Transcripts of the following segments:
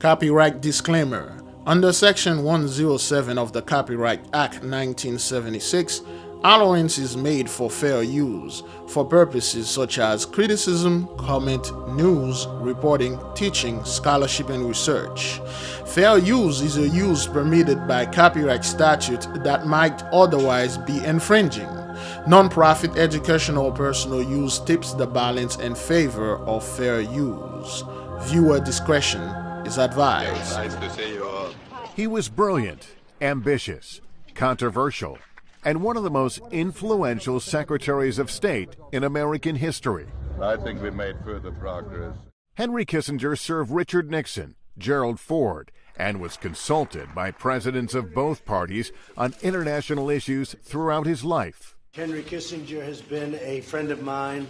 Copyright disclaimer. Under Section 107 of the Copyright Act 1976, allowance is made for fair use for purposes such as criticism, comment, news, reporting, teaching, scholarship, and research. Fair use is a use permitted by copyright statute that might otherwise be infringing. Non-profit educational or personal use tips the balance in favor of fair use. Viewer discretion is advised. Nice to see you all. He was brilliant, ambitious, controversial, and one of the most influential secretaries of state in American history. I think we made further progress. Henry Kissinger served Richard Nixon, Gerald Ford, and was consulted by presidents of both parties on international issues throughout his life. Henry Kissinger has been a friend of mine.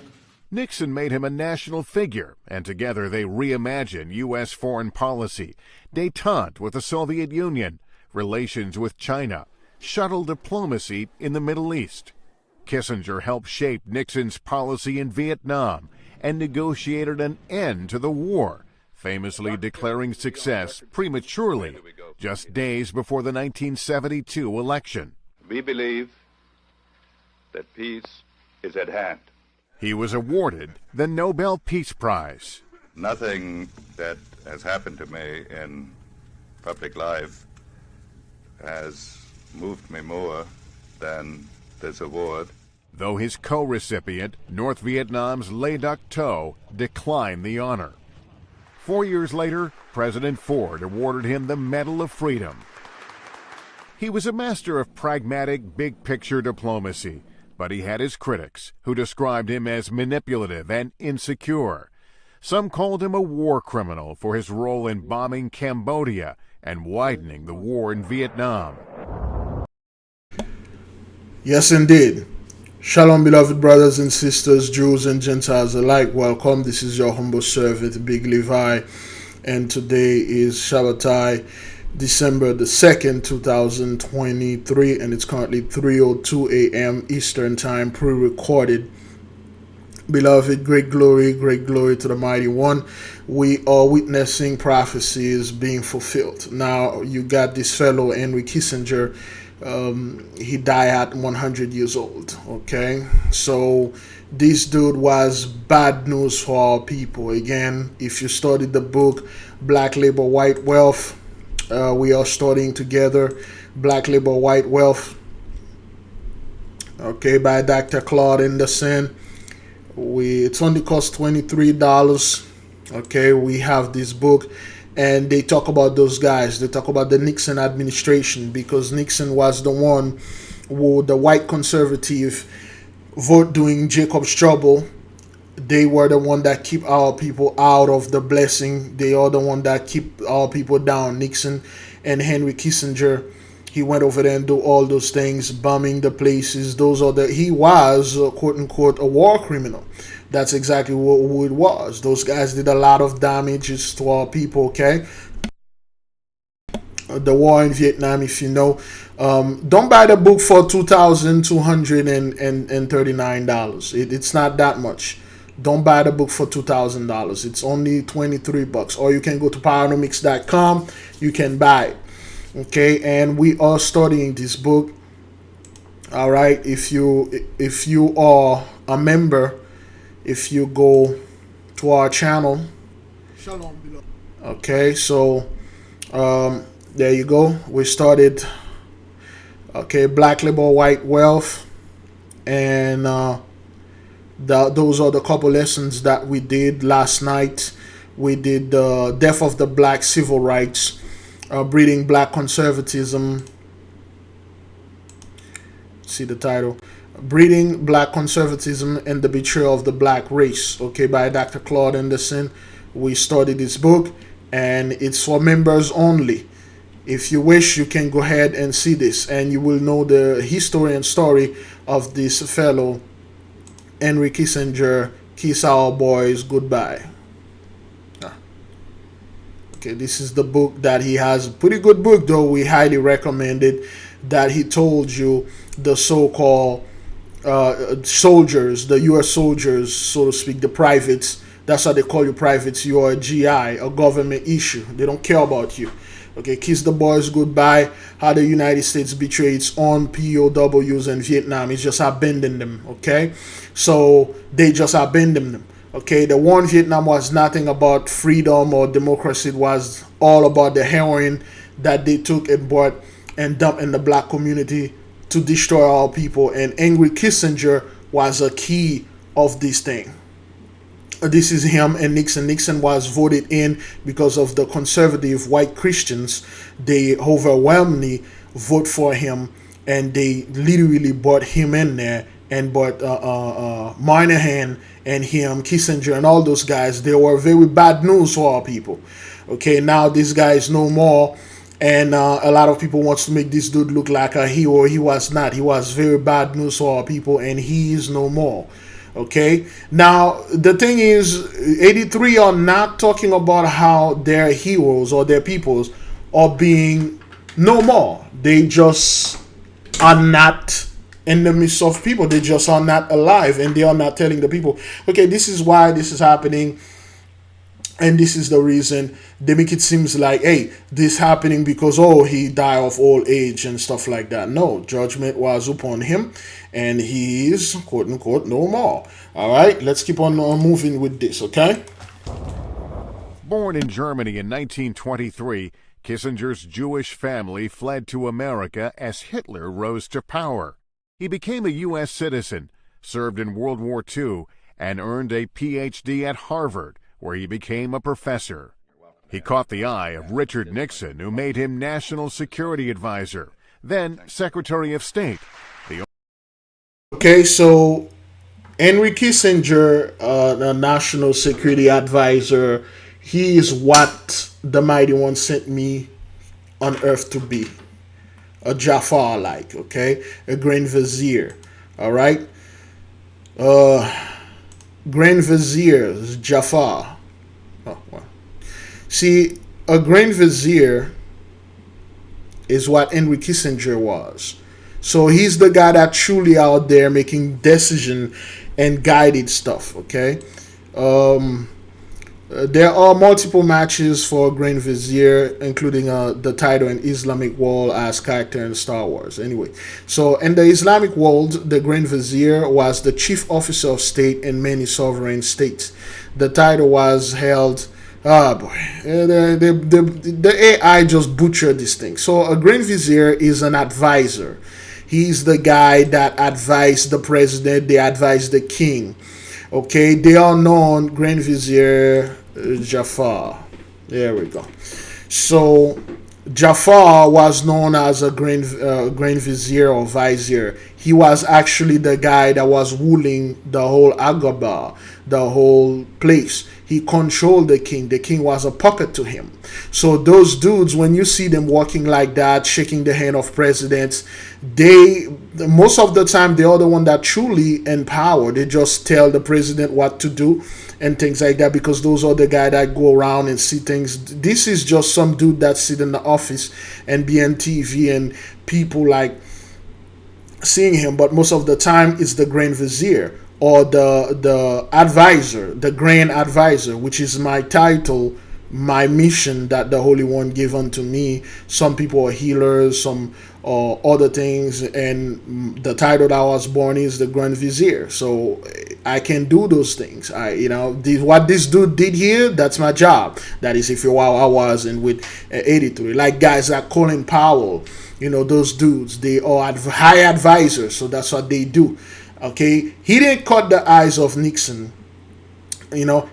Nixon made him a national figure, and together they reimagined U.S. foreign policy, détente with the Soviet Union, relations with China, shuttle diplomacy in the Middle East. Kissinger helped shape Nixon's policy in Vietnam and negotiated an end to the war, famously declaring success prematurely, just days before the 1972 election. We believe that peace is at hand. He was awarded the Nobel Peace Prize. Nothing that has happened to me in public life has moved me more than this award. Though his co-recipient, North Vietnam's Le Duc Tho, declined the honor. 4 years later, President Ford awarded him the Medal of Freedom. He was a master of pragmatic, big-picture diplomacy, but he had his critics, who described him as manipulative and insecure. Some called him a war criminal for his role in bombing Cambodia and widening the war in Vietnam. Yes, indeed. Shalom, beloved brothers and sisters, Jews and Gentiles alike. Welcome. This is your humble servant, Big Levi, and today is Shabbatai, December the 2nd, 2023, and it's currently 3:02 a.m. Eastern Time, pre-recorded. Beloved, great glory to the Mighty One. We are witnessing prophecies being fulfilled. Now, you got this fellow, Henry Kissinger. He died at 100 years old, okay? So this dude was bad news for our people. Again, if you studied the book Black Labor, White Wealth, we are studying together Black Labor, White Wealth, okay, by Dr. Claude Anderson. It's only cost $23. Okay, we have this book, and they talk about those guys. They talk about the Nixon administration, because Nixon was the one who the white conservative vote during Jacob's trouble. They were the one that keep our people out of the blessing. They are the one that keep our people down. Nixon and Henry Kissinger, he went over there and do all those things, bombing the places. He was, quote unquote, a war criminal. That's exactly who it was. Those guys did a lot of damages to our people, okay? The war in Vietnam, if you know. Don't buy the book for $2,239. It's not that much. Don't buy the book for $2,000. It's only $23. Or you can go to paranomics.com. You can buy it. Okay, and we are studying this book. All right, if you are a member, if you go to our channel. Shalom, beloved. Okay, so there you go. We started. Okay, Black Labor, White Wealth, and those are the couple lessons that we did last night. We did the Death of the Black Civil Rights, Breeding Black Conservatism. See the title, Breeding Black Conservatism and the Betrayal of the Black Race, okay, by Dr. Claude Anderson. We studied this book, and it's for members only. If you wish, you can go ahead and see this, and you will know the history and story of this fellow, Henry Kissinger. Kiss our boys goodbye. Okay, this is the book that he has. Pretty good book, though. We highly recommend it. That he told you the so-called soldiers, the U.S. soldiers, so to speak, the privates, That's why they call you privates. You are a GI, a government issue. They don't care about you. Okay, kiss the boys goodbye. How the United States betrayed its own POWs in Vietnam. It's just abandoning them. Okay, so they just abandoned them. Okay, the war in Vietnam was nothing about freedom or democracy. It was all about the heroin that they took and bought and dumped in the black community to destroy our people. And Henry Kissinger was a key of this thing. This is him and Nixon. Nixon was voted in because of the conservative white Christians. They overwhelmingly vote for him, and they literally brought him in there and brought Moynihan and him, Kissinger, and all those guys. They were very bad news for our people. Okay, now this guy is no more, and a lot of people wants to make this dude look like a hero. He was not. He was very bad news for our people, and he is no more. Okay, now the thing is, 83 are not talking about how their heroes or their peoples are being no more. They just are not in the midst of people. They just are not alive, and they are not telling the people, okay, this is why this is happening, and this is the reason. They make it seems like, hey, this happening because, oh, he died of old age and stuff like that. No, judgment was upon him, and he is, quote unquote, no more. All right, let's keep on moving with this, okay? Born in Germany in 1923, Kissinger's Jewish family fled to America as Hitler rose to power. He became a U.S. citizen, served in World War II, and earned a Ph.D. at Harvard, where he became a professor. He caught the eye of Richard Nixon, who made him National Security Advisor, then Secretary of State. Okay, so Henry Kissinger, the National Security Advisor, he is what the Mighty One sent me on earth to be. A Jafar like, okay? A Grand Vizier, all right? Grand Vizier is Jafar. Oh, well. See, a Grand Vizier is what Henry Kissinger was. So he's the guy that truly out there making decision and guided stuff, okay? There are multiple matches for Grand Vizier, including the title in Islamic world as character in Star Wars. Anyway, so in the Islamic world, the Grand Vizier was the chief officer of state in many sovereign states. The title was held... Ah, boy. The AI just butchered this thing. So a Grand Vizier is an advisor. He's the guy that advised the president. They advise the king. Okay, they are known Grand Vizier Jafar. There we go. So Jafar was known as a Grand Vizier or Vizier. He was actually the guy that was ruling the whole Agaba, the whole place. He controlled the king. The king was a puppet to him. So those dudes, when you see them walking like that, shaking the hand of presidents, most of the time they are the one that truly empower. They just tell the president what to do and things like that, because those are the guys that go around and see things. This is just some dude that sit in the office and be on TV and people like seeing him, but most of the time it's the Grand Vizier or the advisor, the Grand Advisor, which is my title, my mission that the Holy One gave unto me. Some people are healers, some are other things, and the title that I was born is the Grand Vizier. So I can do those things. What this dude did here, that's my job. That is if you're while I was in with 83. Like guys like Colin Powell, those dudes, they are high advisors, so that's what they do. Okay, he didn't cut the eyes of Nixon. He didn't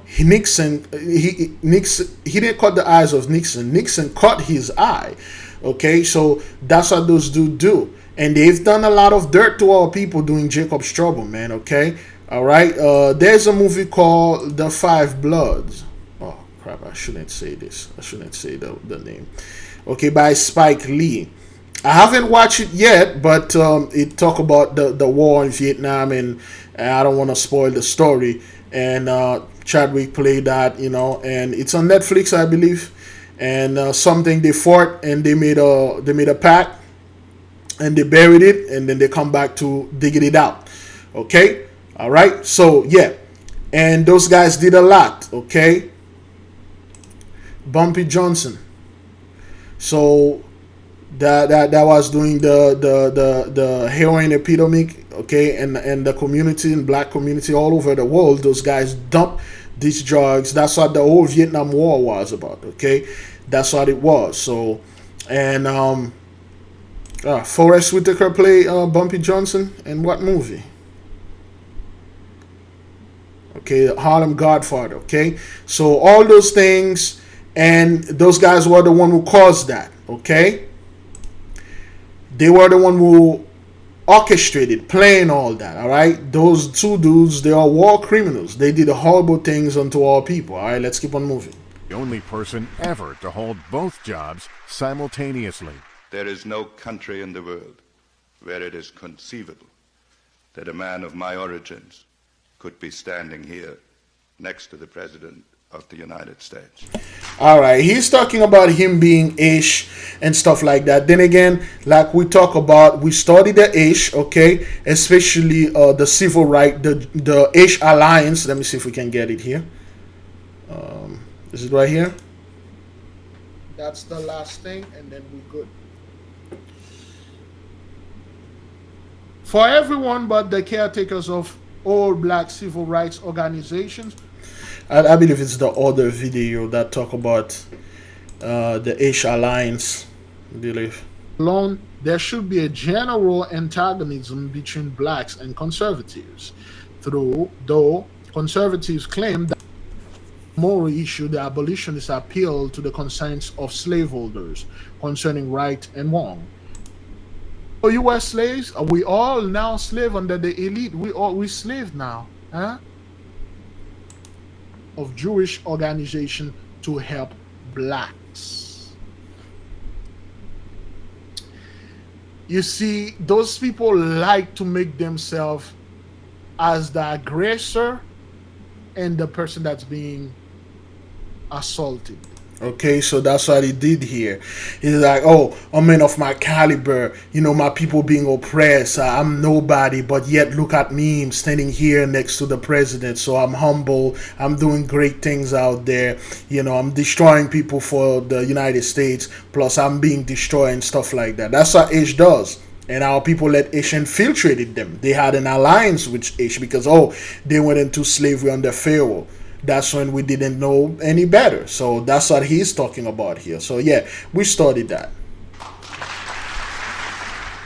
cut the eyes of Nixon. Nixon cut his eye. Okay, so that's what those dudes do, and they've done a lot of dirt to our people doing Jacob's trouble, man. Okay, all right. There's a movie called The Five Bloods. Oh crap! I shouldn't say this. I shouldn't say the name. Okay, by Spike Lee. I haven't watched it yet, but it talk about the war in Vietnam, and I don't want to spoil the story. And Chadwick played that, and it's on Netflix, I believe. And something they fought, and they made a pact, and they buried it, and then they come back to digging it out. Okay, all right. So yeah, And those guys did a lot, okay? Bumpy Johnson. So that was doing the heroin epidemic, okay, and the community and black community all over the world. Those guys dumped these drugs. That's what the whole Vietnam War was about, okay? That's what it was. So, and Forrest Whitaker play Bumpy Johnson in what movie? Okay, Harlem Godfather, okay? So all those things, and those guys were the one who caused that, okay? They were the one who orchestrated, playing all that, all right? Those two dudes, they are war criminals. They did horrible things unto our people, all right? Let's keep on moving. The only person ever to hold both jobs simultaneously. There is no country in the world where it is conceivable that a man of my origins could be standing here next to the President of the United States. All right, he's talking about him being Ish and stuff like that. Then again, like we talk about, we studied the Ish, okay, especially the civil right, the Ish Alliance. Let me see if we can get it here. Is it right here? That's the last thing, and then we're good. For everyone but the caretakers of all black civil rights organizations. I believe it's the other video that talk about the Ish Alliance, I believe. Alone, there should be a general antagonism between blacks and conservatives. Though conservatives claim that the moral issue, the abolitionists appeal to the concerns of slaveholders concerning right and wrong. Oh, you were slaves? Are we all now slave under the elite? We slave now, huh? Of Jewish organization to help blacks. You see, those people like to make themselves as the aggressor and the person that's being assaulted. Okay, so that's what he did here. He's like, oh, a man of my caliber, you know, my people being oppressed. I'm nobody, but yet look at me. I'm standing here next to the president. So I'm humble. I'm doing great things out there. You know, I'm destroying people for the United States. Plus, I'm being destroyed and stuff like that. That's what Ish does. And our people let Ish infiltrated them. They had an alliance with Ish because, oh, they went into slavery under Pharaoh. That's when we didn't know any better. So that's what he's talking about here. So yeah, we studied that.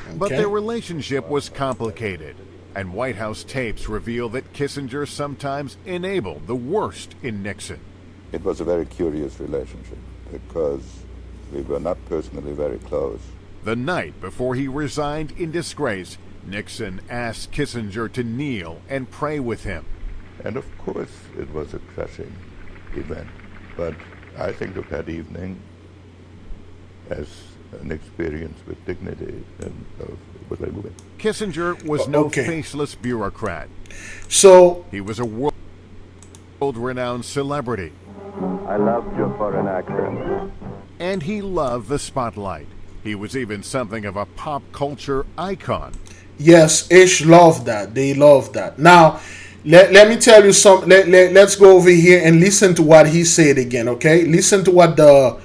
Okay. But their relationship was complicated, and White House tapes reveal that Kissinger sometimes enabled the worst in Nixon. It was a very curious relationship because we were not personally very close. The night before he resigned in disgrace, Nixon asked Kissinger to kneel and pray with him. And of course, it was a crushing event. But I think of that evening as an experience with dignity and was very moving. Kissinger was no faceless bureaucrat. So he was a world-renowned celebrity. I loved your foreign accent. And he loved the spotlight. He was even something of a pop culture icon. Yes, Ish loved that. They loved that. Now, let me tell you something. Let's go over here and listen to what he said again, okay? Listen to what the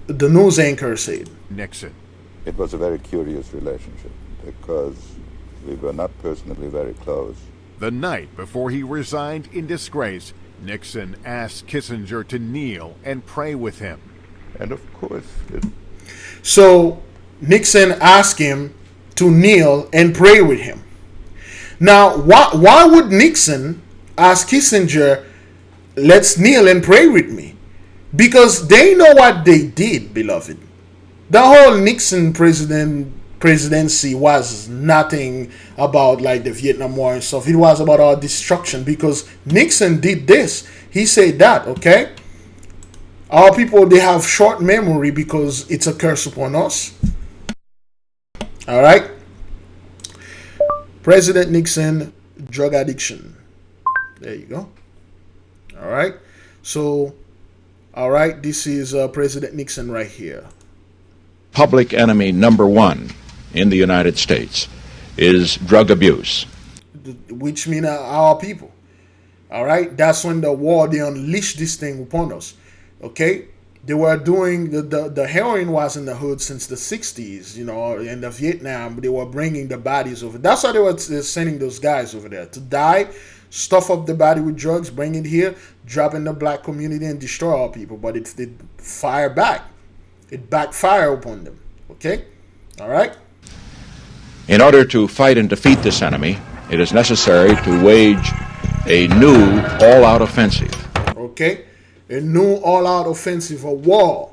news anchor said. Nixon. It was a very curious relationship because we were not personally very close. The night before he resigned in disgrace, Nixon asked Kissinger to kneel and pray with him. And of course... So, Nixon asked him to kneel and pray with him. Now, why would Nixon ask Kissinger, let's kneel and pray with me? Because they know what they did, beloved. The whole Nixon presidency was nothing about like the Vietnam War and stuff. It was about our destruction because Nixon did this. He said that, okay? Our people, they have short memory because it's a curse upon us. All right? President Nixon, drug addiction. There you go. All right. So, all right, this is President Nixon right here. Public enemy number one in the United States is drug abuse. which mean our people. All right, that's when the war, they unleashed this thing upon us. Okay, they were doing the heroin was in the hood since the 60s, you know, in the Vietnam. They were bringing the bodies over. That's why they were sending those guys over there to die, stuff up the body with drugs, bring it here, drop in the black community and destroy our people. But it fire back. It backfire upon them. Okay, all right. In order to fight and defeat this enemy, it is necessary to wage a new all-out offensive. Okay, a new all-out offensive, a war.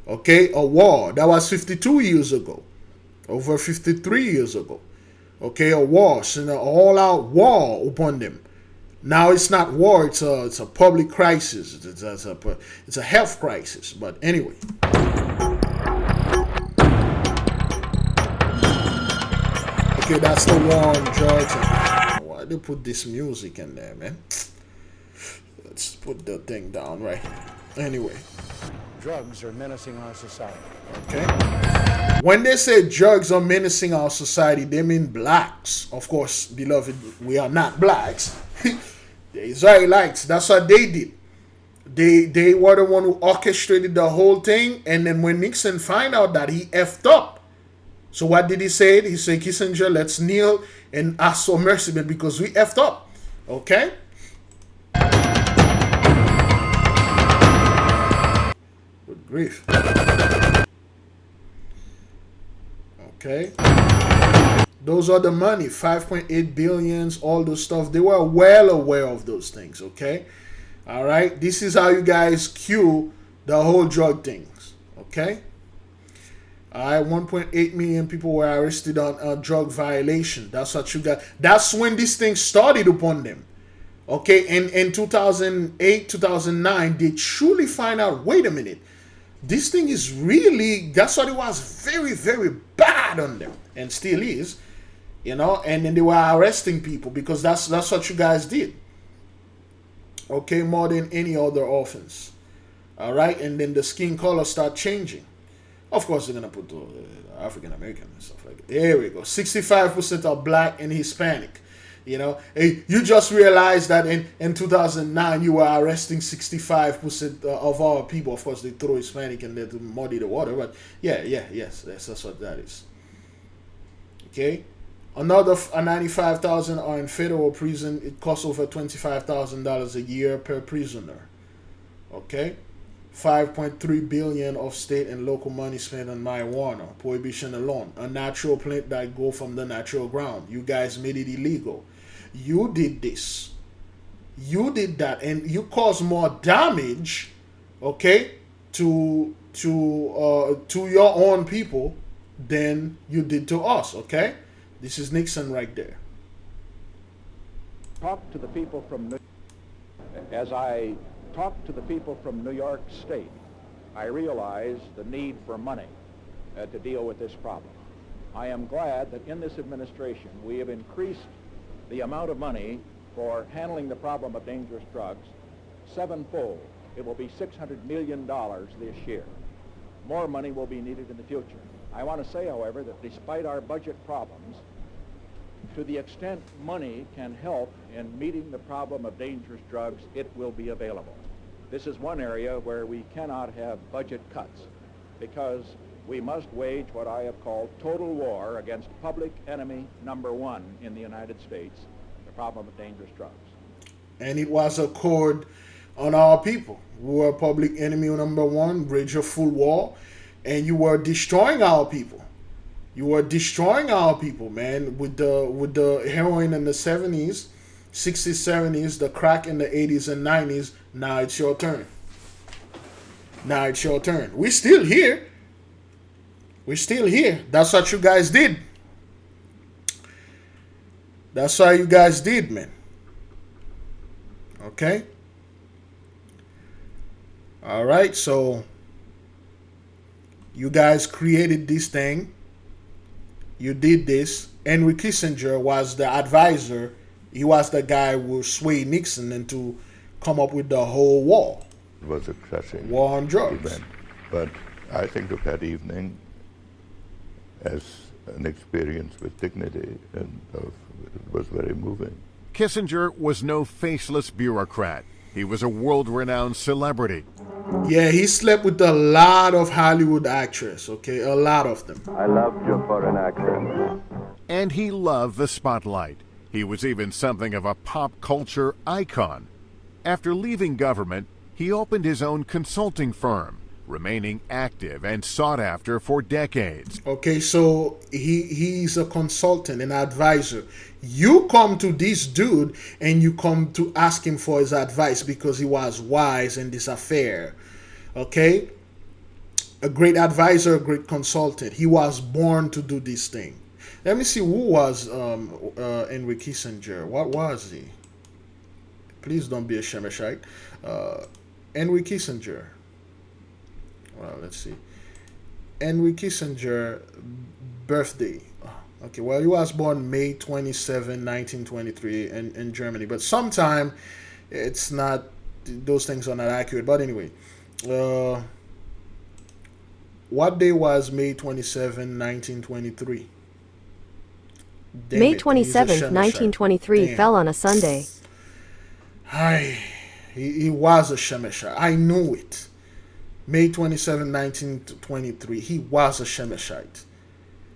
Okay, a war. That was 52 years ago, over 53 years ago. Okay, a war, so an all-out war upon them. Now it's not war; it's a public crisis. It's a health crisis. But anyway. Okay, that's the war on drugs. Why they put this music in there, man? Let's put the thing down right here. Anyway. Drugs are menacing our society. Okay. When they say drugs are menacing our society, they mean blacks. Of course, beloved, we are not blacks. The Israelites, that's what they did. They were the one who orchestrated the whole thing. And then when Nixon find out that he effed up, so what did he say? He said, Kissinger, let's kneel and ask for mercy because we effed up. Okay? Good grief. Okay. Those are the money, 5.8 billions, all those stuff. They were well aware of those things, okay? All right? This is how you guys cue the whole drug things, okay? All right, 1.8 million people were arrested on drug violation. That's what you got. That's when this thing started upon them. Okay, in 2008, 2009, they truly find out, wait a minute, this thing is really, that's what it was, very, very bad on them. And still is, you know, and then they were arresting people because that's what you guys did. Okay, more than any other offense. All right, and then the skin color start changing. Of course, they're going to put the African American and stuff like that. There we go. 65% are black and Hispanic. You know, hey, you just realized that in 2009, you were arresting 65% of our people. Of course, they throw Hispanic in there to muddy the water. But yes, that's what that is. Okay. Another 95,000 are in federal prison. It costs over $25,000 a year per prisoner. Okay. 5.3 billion of state and local money spent on marijuana, prohibition alone, a natural plant that go from the natural ground. You guys made it illegal. You did this. You did that, and you caused more damage, okay, to your own people than you did to us, okay? This is Nixon right there. Talk to the people from as I talk to the people from New York State, I realize the need for money to deal with this problem. I am glad that in this administration we have increased the amount of money for handling the problem of dangerous drugs sevenfold. It will be $600 million this year. More money will be needed in the future. I want to say, however, that despite our budget problems, to the extent money can help in meeting the problem of dangerous drugs, it will be available. This is one area where we cannot have budget cuts because we must wage what I have called total war against public enemy number one in the United States, the problem of dangerous drugs. And it was a cord on our people. We were public enemy number one, wage a full war, and you were destroying our people. You were destroying our people, man, with the heroin in the 70s, 60s, 70s, the crack in the 80s and 90s. Now it's your turn. Now it's your turn. We're still here. We're still here. That's what you guys did. That's what you guys did, man. Okay? All right, so you guys created this thing. You did this. Henry Kissinger was the advisor. He was the guy who swayed Nixon into come up with the whole war. It was a crushing war on drugs. event. But I think of that evening as an experience with dignity, and it was very moving. Kissinger was no faceless bureaucrat. He was a world-renowned celebrity. Yeah, he slept with a lot of Hollywood actresses, okay? A lot of them. I loved your foreign accent. And he loved the spotlight. He was even something of a pop culture icon. After leaving government, he opened his own consulting firm, remaining active and sought after for decades. Okay, so he's a consultant, an advisor. You come to this dude and you come to ask him for his advice because he was wise in this affair. Okay? A great advisor, a great consultant. He was born to do this thing. Let me see, who was Henry Kissinger? What was he? Please don't be a Shemeshite. Henry Kissinger. Well, let's see. Henry Kissinger birthday. Okay, well, he was born May 27, 1923 in Germany. But sometime it's not, those things are not accurate. But anyway, what day was May 27, 1923? May 27, 1923 fell on a Sunday. He was a Shemeshite. I knew it. May 27, 1923. He was a Shemeshite.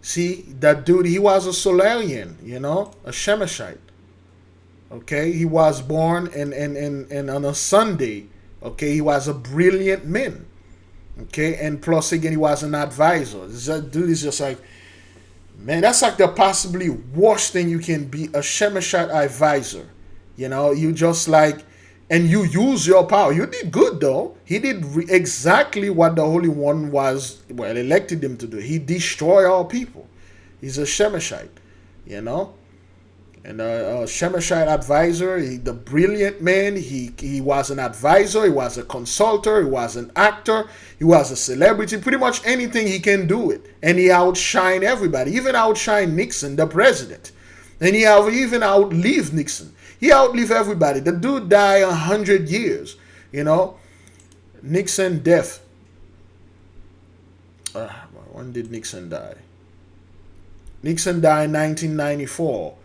See, that dude, he was a Solarian, a Shemeshite. Okay, he was born and on a Sunday. Okay, he was a brilliant man. Okay, and plus again, he was an advisor. That dude is just like, man, that's like the possibly worst thing you can be, a Shemeshite advisor. You just like, and you use your power. You did good, though. He did exactly what the Holy One elected him to do. He destroyed all people. He's a Shemeshite, And a Shemeshite advisor, the brilliant man, he was an advisor, he was a consultant, he was an actor, he was a celebrity. Pretty much anything he can do it. And he outshined everybody. Even outshined Nixon, the president. And he even outlived Nixon. He outlived everybody. The dude died 100 years, Nixon death. When did Nixon die? Nixon died in 1994.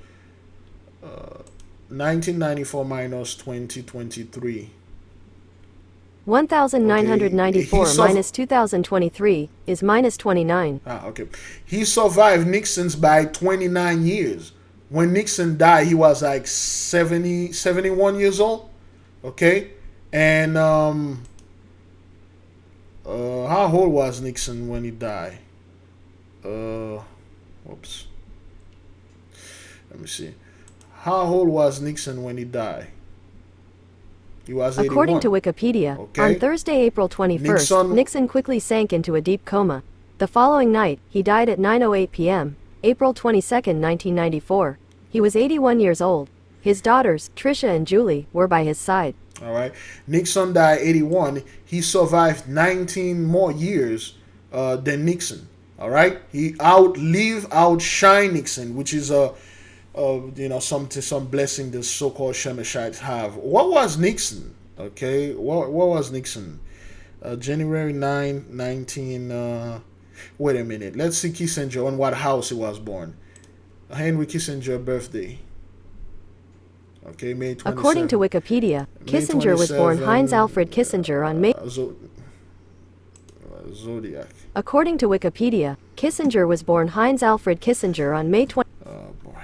1994 minus 2023. 1994 minus 2023 is minus 29. Okay. He survived Nixon's by 29 years. When Nixon died, he was like 71 years old. Okay? And how old was Nixon when he died? Whoops. Let me see. How old was Nixon when he died? He was 81. According to Wikipedia, on Thursday, April 21st, Nixon quickly sank into a deep coma. The following night, he died at 9:08 p.m., April 22nd, 1994. He was 81 years old. His daughters, Tricia and Julie, were by his side. All right. Nixon died 81. He survived 19 more years than Nixon. All right. He outshined Nixon, which is some blessing the so-called Shemeshites have. What was Nixon? Okay. What was Nixon? January 9, 19... wait a minute. Let's see Kissinger, on what house he was born. Henry Kissinger birthday. Okay, May 27. According to Wikipedia, Kissinger was born Heinz Alfred Kissinger on May... Zodiac. According to Wikipedia, Kissinger was born Heinz Alfred Kissinger on May 20... Oh, boy.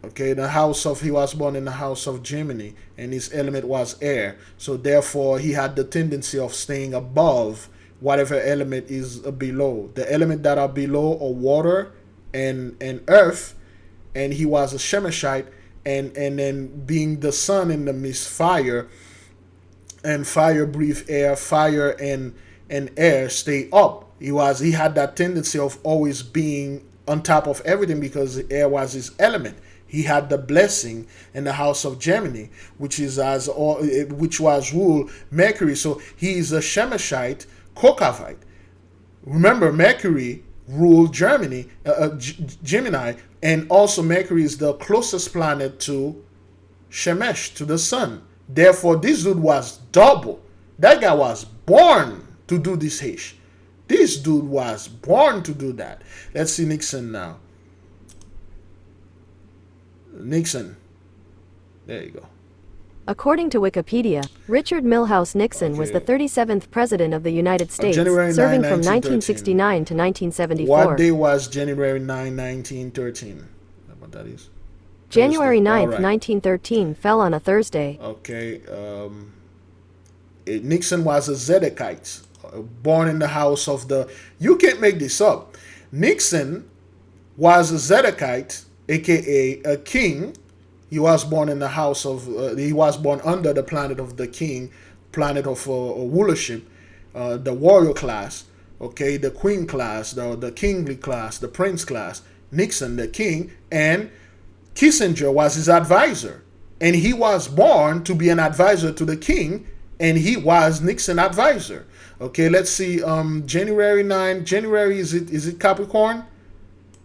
Okay, he was born in the house of Gemini, and his element was air. So therefore, he had the tendency of staying above whatever element is below. The element that are below are water and earth, and he was a Shemeshite, and then being the sun in the midst, fire, and fire breathe air, fire and air stay up. He had that tendency of always being on top of everything because air was his element. He had the blessing in the house of Gemini, which was ruled Mercury. So he is a Shemeshite, Kokavite. Remember, Mercury ruled Gemini, and also Mercury is the closest planet to Shemesh, to the sun. Therefore, this dude was double. That guy was born to do this Hesh. This dude was born to do that. Let's see Nixon now. Nixon. There you go. According to Wikipedia, Richard Milhous Nixon was the 37th President of the United States, serving from 1969 to 1974. What day was January 9, 1913? What that is? January 9th, 1913 fell on a Thursday. Okay. Nixon was a Zedekite, born in the house of the... You can't make this up. Nixon was a Zedekite, aka a king. He was born in the house of... he was born under the planet of the king, planet of rulership, the warrior class, okay, the queen class, the kingly class, the prince class. Nixon, the king, and Kissinger was his advisor. And he was born to be an advisor to the king, and he was Nixon advisor. Okay, let's see. January 9. January, is it Capricorn?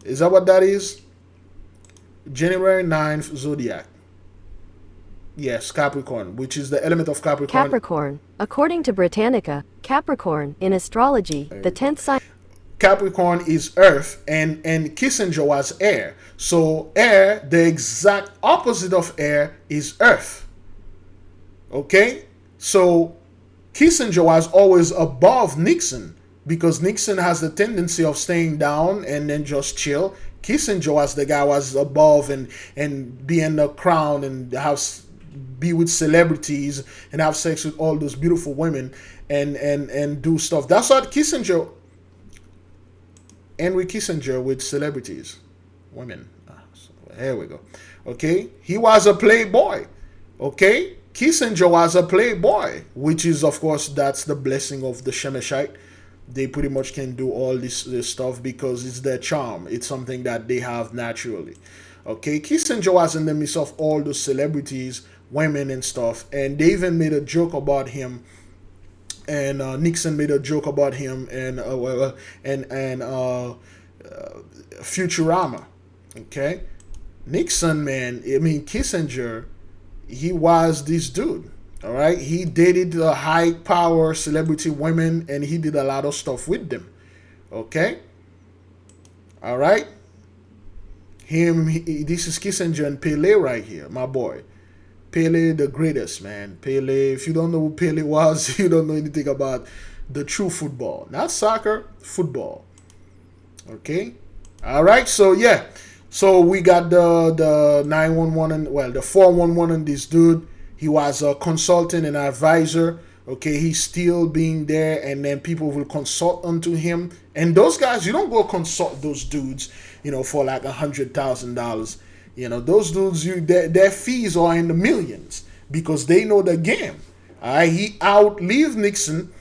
Is that what that is? January 9th zodiac. Yes, Capricorn, which is the element of Capricorn. Capricorn. According to Britannica, Capricorn, in astrology, the 10th sign... Capricorn is Earth, and Kissinger was air. So air, the exact opposite of air, is Earth. Okay? So Kissinger was always above Nixon, because Nixon has the tendency of staying down and then just chill. Kissinger was the guy was above and be in the crown and be with celebrities and have sex with all those beautiful women and do stuff. That's what Kissinger... Henry Kissinger with celebrities, women. So here we go. Okay, he was a playboy. Okay, Kissinger was a playboy, which is, of course, that's the blessing of the Shemeshite. They pretty much can do all this stuff because it's their charm. It's something that they have naturally. Okay, Kissinger was in the midst of all those celebrities, women and stuff, and they even made a joke about him. And Nixon made a joke about him and Futurama. Okay, Nixon, man. I mean, Kissinger, he was this dude. All right, he dated high power celebrity women, and he did a lot of stuff with them. Okay, all right. This is Kissinger and Pele right here, my boy. Pele, the greatest, man. Pele, if you don't know who Pele was, you don't know anything about the true football. Not soccer, football. Okay? All right, so yeah. So we got the 911 and, well, the 411 and this dude. He was a consultant and advisor. Okay, he's still being there, and then people will consult unto him. And those guys, you don't go consult those dudes, for like $100,000. Those dudes, their fees are in the millions because they know the game. All right, he outlived Nixon.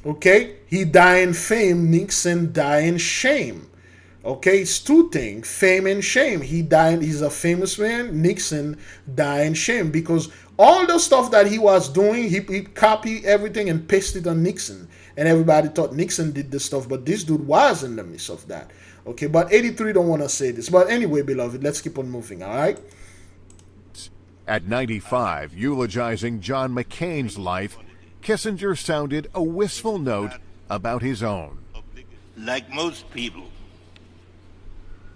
Okay, he died in fame. Nixon died in shame. Okay, it's two things: fame and shame. He died. He's a famous man. Nixon died in shame because all the stuff that he was doing, he copied everything and pasted on Nixon, and everybody thought Nixon did this stuff, but this dude was in the midst of that. Okay, but 83 don't want to say this. But anyway, beloved, let's keep on moving, all right? At 95, eulogizing John McCain's life, Kissinger sounded a wistful note about his own. Like most people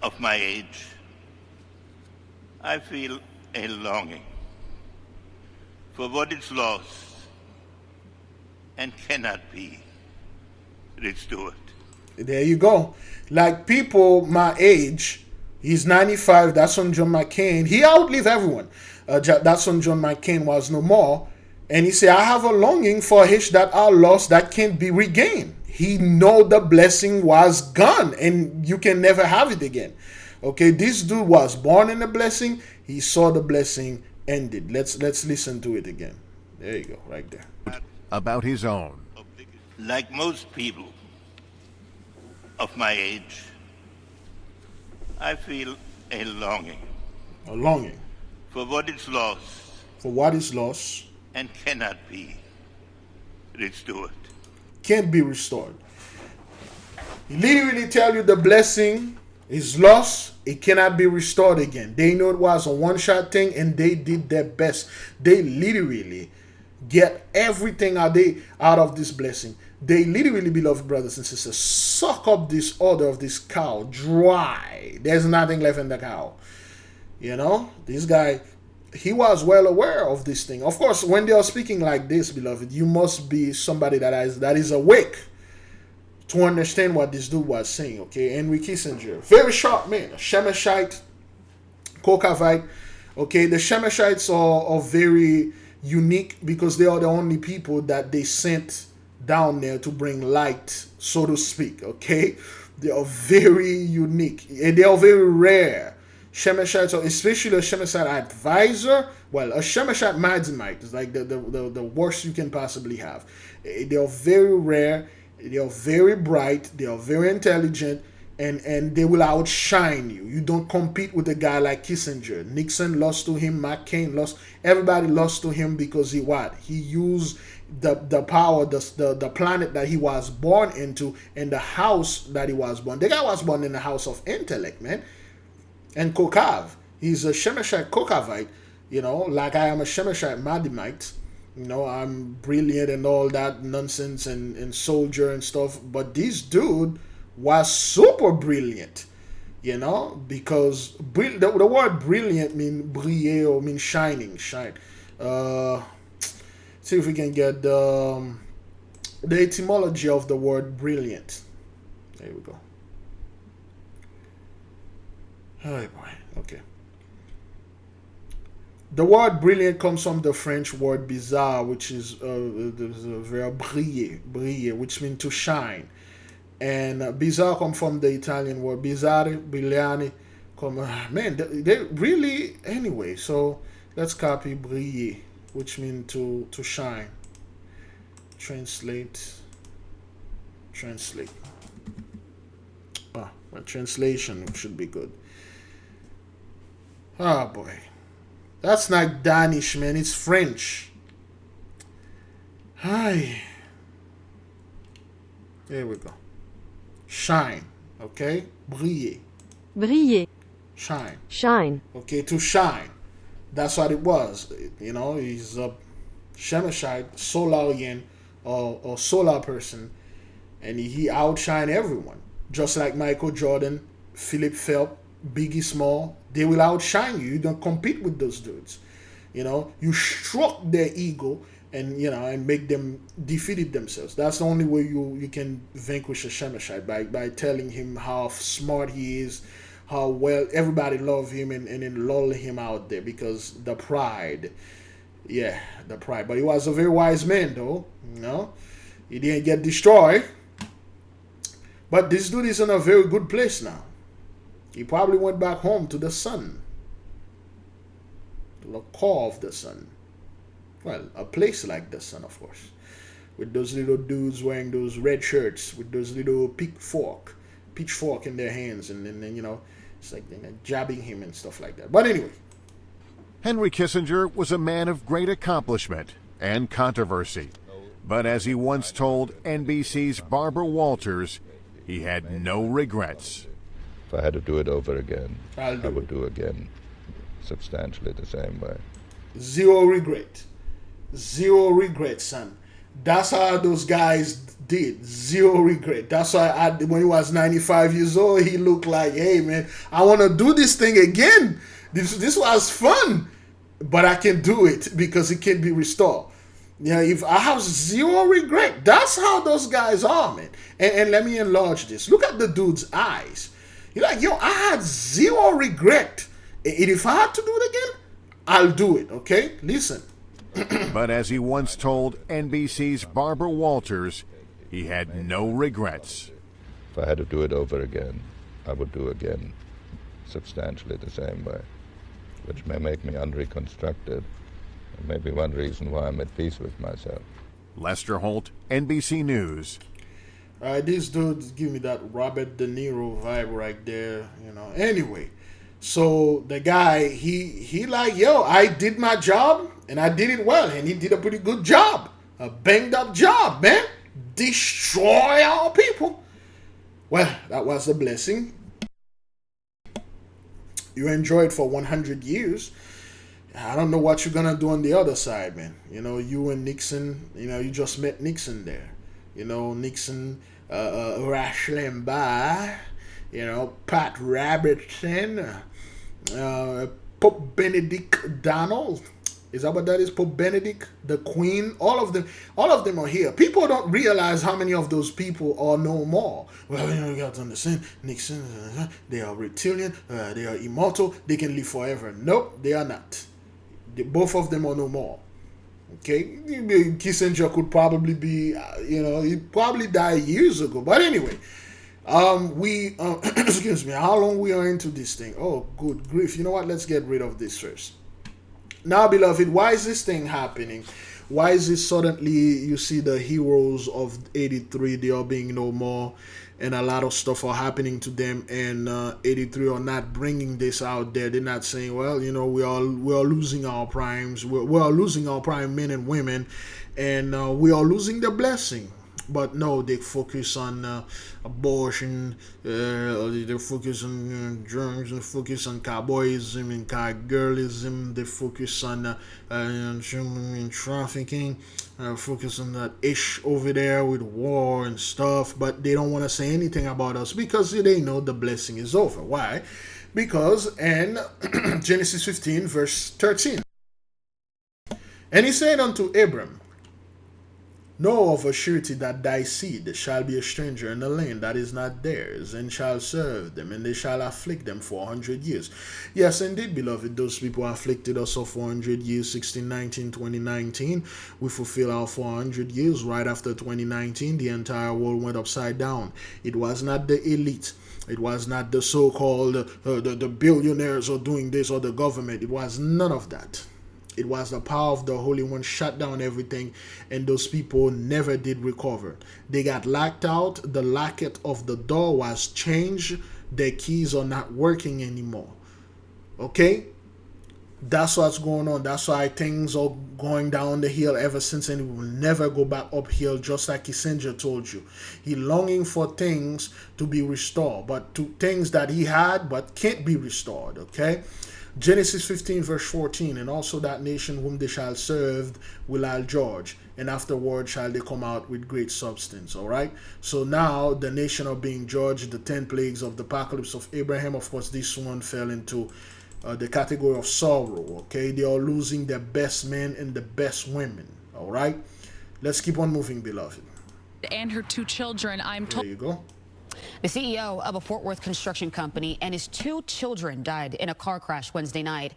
of my age, I feel a longing for what is lost and cannot be restored. There you go. Like people my age, he's 95, that's when John McCain, he outlived everyone. That's when John McCain was no more. And he said, I have a longing for H that are lost that can't be regained. He know the blessing was gone and you can never have it again. Okay, this dude was born in the blessing. He saw the blessing ended. Let's listen to it again. There you go, right there. About his own. Like most people of my age, I feel a longing. A longing. For what is lost. For what is lost. And cannot be restored. Can't be restored. He literally tell you the blessing is lost. It cannot be restored again. They know it was a one-shot thing and they did their best. They literally get everything out of this blessing. They literally, beloved brothers and sisters, suck up this odor of this cow dry. There's nothing left in the cow. You know, this guy, he was well aware of this thing. Of course, when they are speaking like this, beloved, you must be somebody that is awake to understand what this dude was saying. Okay, Henry Kissinger, very sharp man, a Shemeshite, Kokavite. Okay, the Shemeshites are very unique because they are the only people that they sent down there to bring light, so to speak. Okay, they are very unique and they are very rare. Shemeshites, especially a Shemeshite advisor, well, a Shemeshite Madimite is like the worst you can possibly have. They are very rare, they are very bright, they are very intelligent, and they will outshine you. You don't compete with a guy like Kissinger. Nixon lost to him, McCain lost, everybody lost to him because he used the power, the planet that he was born into and the house that he was born. The guy was born in the house of intellect, man. And Kokav, he's a Shemeshite Kokavite, you know, like I am a Shemeshite Madimite. You know, I'm brilliant and all that nonsense and soldier and stuff. But this dude was super brilliant, you know, because the word brilliant mean briller or mean shining, shine. See if we can get the etymology of the word brilliant. There we go. Oh boy, okay. The word brilliant comes from the French word bizarre, which is the verb briller, which means to shine. And bizarre comes from the Italian word bizzarre, brillare. Man, they really, anyway, so let's copy briller, which means to shine. Translate. Well, translation should be good. Oh boy. That's not Danish, man. It's French. Hi. There we go. Shine. Okay? Briller. Briller. Shine. Shine. Okay, to shine. That's what it was. You know, he's a Shemeshite, Solarian, or solar person. And he outshined everyone. Just like Michael Jordan, Philip Phelps, Biggie Small, they will outshine you. You don't compete with those dudes. You know, you struck their ego and, you know, and make them defeated themselves. That's the only way you can vanquish a Shemeshite, by telling him how smart he is, how well everybody love him, and then lull him out there because the pride. Yeah, the pride. But he was a very wise man, though. You know, he didn't get destroyed. But this dude is in a very good place now. He probably went back home to the sun. To the core of the sun. Well, a place like the sun, of course. With those little dudes wearing those red shirts, with those little pitchfork in their hands, and then, you know, it's like they're jabbing him and stuff like that. But anyway. Henry Kissinger was a man of great accomplishment and controversy. But as he once told NBC's Barbara Walters, he had no regrets. If I had to do it over again, I would do again substantially the same way. Zero regret. Zero regret, son. That's how those guys did. Zero regret. That's why when he was 95 years old, he looked like, hey, man, I want to do this thing again. This was fun, but I can do it because it can be restored. Yeah, if I have zero regret, that's how those guys are, man. And let me enlarge this. Look at the dude's eyes. You're like, yo, I had zero regret. And if I had to do it again, I'll do it, okay? Listen. But as he once told NBC's Barbara Walters, he had no regrets. If I had to do it over again, I would do again substantially the same way, which may make me unreconstructed. And maybe one reason why I'm at peace with myself. Lester Holt, NBC News. These dudes give me that Robert De Niro vibe right there, you know. Anyway, so the guy, he like, yo, I did my job and I did it well, and he did a pretty good job, a banged up job, man. Destroy our people. Well, that was a blessing. You enjoyed for 100 years. I don't know what you're gonna do on the other side, man. You know, you and Nixon, you know, you just met Nixon there. Nixon, Rush Limbaugh, Pat Robertson, Pope Benedict Donald. Is that what that is? Pope Benedict, the Queen, all of them are here. People don't realize how many of those people are no more. Well, you got to understand, Nixon, they are reptilian, they are immortal, they can live forever. Nope, they are not. Both of them are no more. Okay, Kissinger could probably be, he probably died years ago. But anyway, excuse me, how long we are into this thing? Oh, good grief. You know what? Let's get rid of this first. Now, beloved, why is this thing happening? Why is it suddenly you see the heroes of 83, they are being no more, and a lot of stuff are happening to them, and 83 are not bringing this out there. They're not saying, well, we are losing our primes, we are losing our prime men and women, and we are losing the blessing. But no, they focus on abortion, they focus on drugs, they focus on cowboyism and cowgirlism, they focus on human trafficking, focus on that ish over there with war and stuff, but they don't want to say anything about us because they know the blessing is over. Why? Because in Genesis 15 verse 13, and he said unto Abram, know of a surety that thy seed shall be a stranger in a land that is not theirs, and shall serve them, and they shall afflict them 400 years. Yes, indeed, beloved, those people afflicted us for 400 years, 1619, 2019. We fulfill our 400 years. Right after 2019, the entire world went upside down. It was not the elite. It was not the so-called the billionaires or doing this or the government. It was none of that. It was the power of the Holy One shut down everything, and those people never did recover. They got locked out. The locket of the door was changed. Their keys are not working anymore. Okay? That's what's going on. That's why things are going down the hill ever since, and it will never go back uphill, just like Kissinger told you. He longing for things to be restored, but to things that he had but can't be restored. Okay? Genesis 15 verse 14, and also that nation whom they shall serve will I judge, and afterward shall they come out with great substance. All right, so now the nation are being judged, the 10 plagues of the apocalypse of Abraham. Of course, this one fell into the category of sorrow. Okay, they are losing their best men and the best women. All right, let's keep on moving, beloved. And her 2 children, I'm told. There you go. The CEO of a Fort Worth construction company and his 2 children died in a car crash Wednesday night.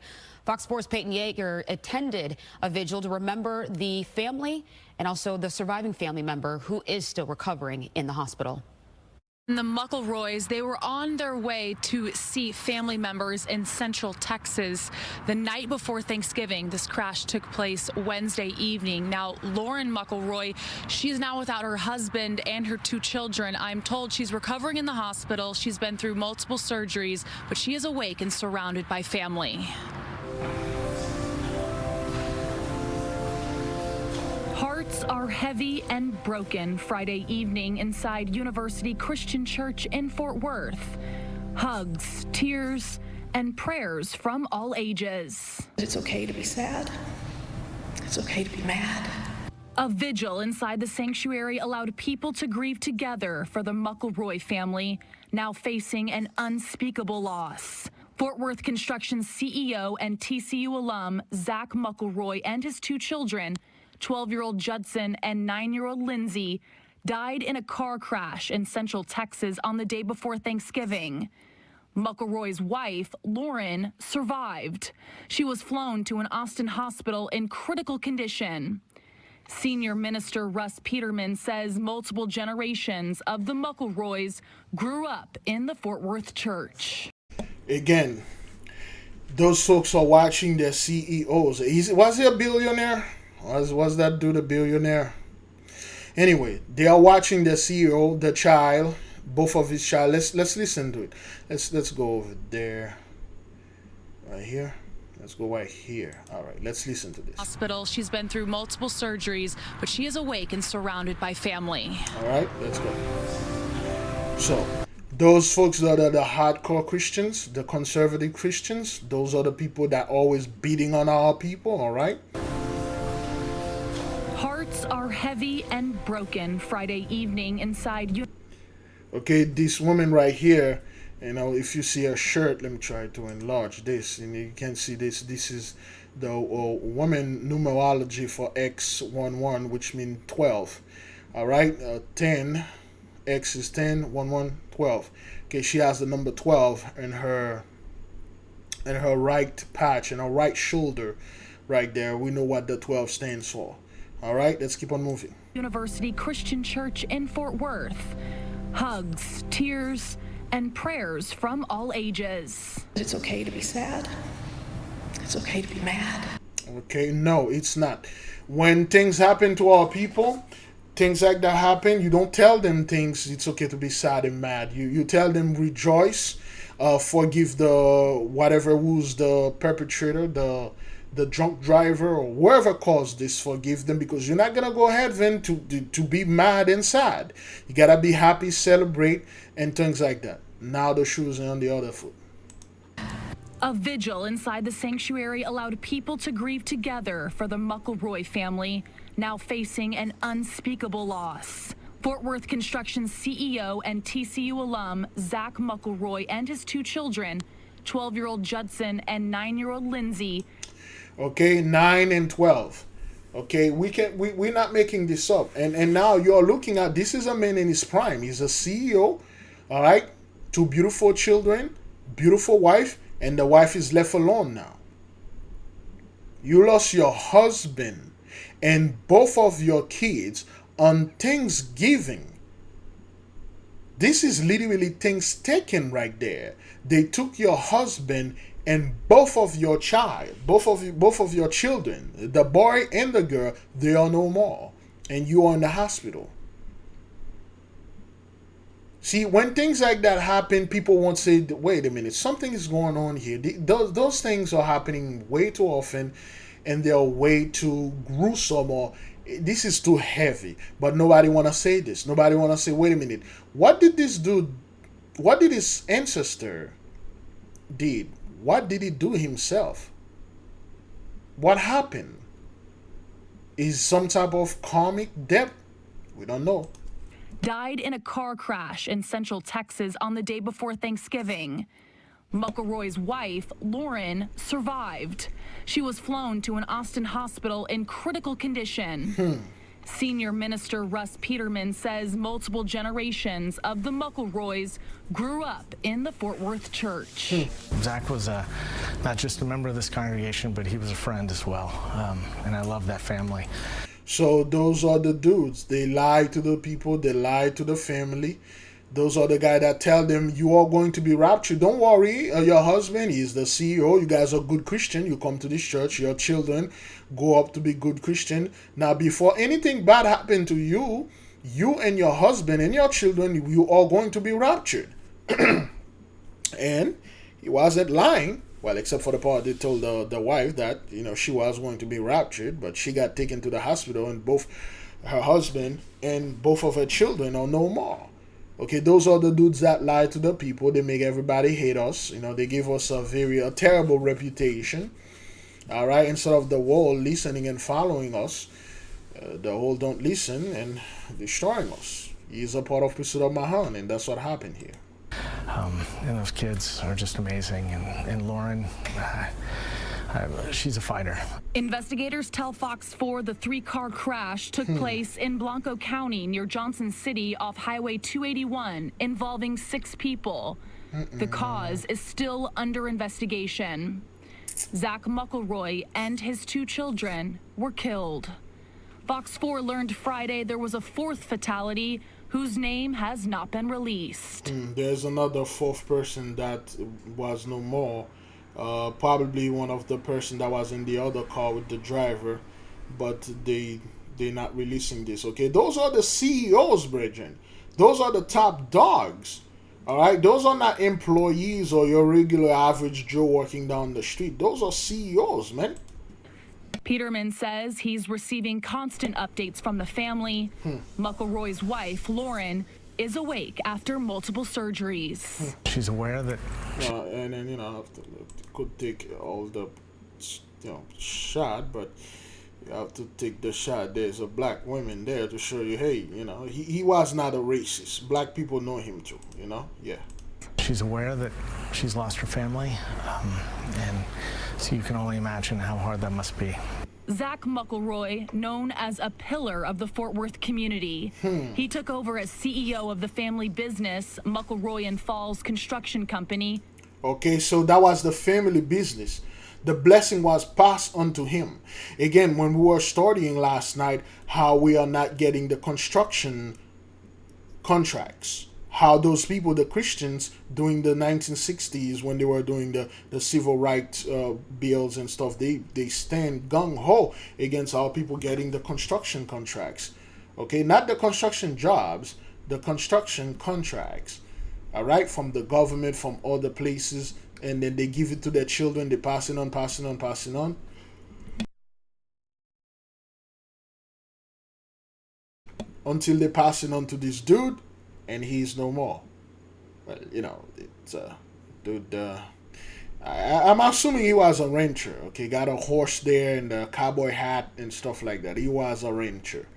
Fox 4's Peyton Yeager attended a vigil to remember the family and also the surviving family member who is still recovering in the hospital. The McElroys, they were on their way to see family members in Central Texas. The night before Thanksgiving, this crash took place Wednesday evening. Now, Lauren McElroy, she's now without her husband and her 2 children. I'm told she's recovering in the hospital. She's been through multiple surgeries, but she is awake and surrounded by family. Hearts are heavy and broken Friday evening inside University Christian Church in Fort Worth. Hugs, tears, and prayers from all ages. It's okay to be sad. It's okay to be mad. A vigil inside the sanctuary allowed people to grieve together for the McElroy family, now facing an unspeakable loss. Fort Worth Construction CEO and TCU alum Zach McElroy and his 2 children, 12-year-old Judson and 9-year-old Lindsay, died in a car crash in Central Texas on the day before Thanksgiving. McElroy's wife, Lauren, survived. She was flown to an Austin hospital in critical condition. Senior Minister Russ Peterman says multiple generations of the McElroys grew up in the Fort Worth church. Again, those folks are watching their CEOs. Was he a billionaire? Was that dude a billionaire? Anyway, they are watching the CEO, the child, both of his child. Let's listen to it. Let's go over there. Right here. Let's go right here. All right, let's listen to this. Hospital. She's been through multiple surgeries, but she is awake and surrounded by family. All right, let's go. So, those folks that are the hardcore Christians, the conservative Christians, those are the people that always beating on our people, all right? Hearts are heavy and broken Friday evening inside. Okay, this woman right here, you know, if you see her shirt, let me try to enlarge this, and you can see this. This is the woman numerology for X11, which means 12. All right, 10, X is 10, 11, 12. Okay, she has the number 12 in her right patch, in her right shoulder, right there. We know what the 12 stands for. All right, let's keep on moving. University Christian Church in Fort Worth. Hugs, tears, and prayers from all ages. It's okay to be sad. It's okay to be mad. Okay, no, it's not. When things happen to our people, things like that happen, you don't tell them things, it's okay to be sad and mad. You tell them rejoice, forgive the whatever who's the perpetrator, the drunk driver or whoever caused this, forgive them, because you're not gonna go ahead then to be mad and sad. You gotta be happy, celebrate, and things like that. Now the shoes are on the other foot. A vigil inside the sanctuary allowed people to grieve together for the McElroy family, now facing an unspeakable loss. Fort Worth Construction CEO and TCU alum Zach McElroy and his two children, 12-year-old Judson and 9-year-old Lindsay. Okay, 9 and 12. Okay, we're not making this up. And now you're looking at, this is a man in his prime. He's a CEO, all right? 2 beautiful children, beautiful wife, and the wife is left alone now. You lost your husband and both of your kids on Thanksgiving. This is literally things taken right there. They took your husband and both of your children, the boy and the girl, they are no more, and you are in the hospital. See, when things like that happen, people won't say, wait a minute, something is going on here. Those things are happening way too often, and they're way too gruesome, or this is too heavy. But nobody want to say this. Nobody want to say, wait a minute, what did this do? What did his ancestor did? What did he do himself? What happened? Is some type of karmic debt? We don't know. Died in a car crash in Central Texas on the day before Thanksgiving. McElroy's wife, Lauren, survived. She was flown to an Austin hospital in critical condition. Senior Minister Russ Peterman says multiple generations of the McElroys grew up in the Fort Worth church. Zach was not just a member of this congregation, but he was a friend as well, and I love that family. So those are the dudes. They lie to the people. They lie to the family. Those are the guys that tell them you are going to be raptured. Don't worry, your husband is the CEO. You guys are good Christian. You come to this church. Your children go up to be good Christian. Now, before anything bad happened to you, you and your husband and your children, you are going to be raptured. And he wasn't lying. Well, except for the part they told the wife that, you know, she was going to be raptured, but she got taken to the hospital, and both her husband and both of her children are no more. Okay, those are the dudes that lie to the people. They make everybody hate us. You know, they give us a terrible reputation. All right, instead of the world listening and following us, the world don't listen and destroying us. He's a part of Pursuit of Mahan, and that's what happened here. And those kids are just amazing. And Lauren, she's a fighter. Investigators tell Fox 4 the 3-car crash took place in Blanco County near Johnson City off Highway 281, involving 6 people. The cause is still under investigation. Zach McElroy and his 2 children were killed. Fox 4 learned Friday there was a 4th fatality whose name has not been released. There's another 4th person that was no more. Probably one of the person that was in the other car with the driver, but they're not releasing this. Okay, those are the CEOs, brethren. Those are the top dogs. All right, those are not employees or your regular average Joe working down the street. Those are CEOs, man. Peterman says he's receiving constant updates from the family. McElroy's wife, Lauren, is awake after multiple surgeries. She's aware that... and then, you know, could take all the, you know, shot, but You have to take the shot. There's a black woman there to show you, hey, you know, he was not a racist. Black people know him too, you know? Yeah. She's aware that she's lost her family, and so you can only imagine how hard that must be. Zach McElroy, known as a pillar of the Fort Worth community. He took over as CEO of the family business, McElroy and Falls Construction Company. Okay, so that was the family business. The blessing was passed on to him. Again, when we were studying last night how we are not getting the construction contracts, how those people, the Christians, during the 1960s, when they were doing the civil rights bills and stuff, they stand gung-ho against our people getting the construction contracts. Okay, not the construction jobs, the construction contracts. All right, from the government, from other places, and then they give it to their children. They pass it on, passing on, passing on. Until they pass it on to this dude, and he's no more. Well, you know, it's dude. I'm assuming he was a rancher. Okay, got a horse there and a cowboy hat and stuff like that. He was a rancher.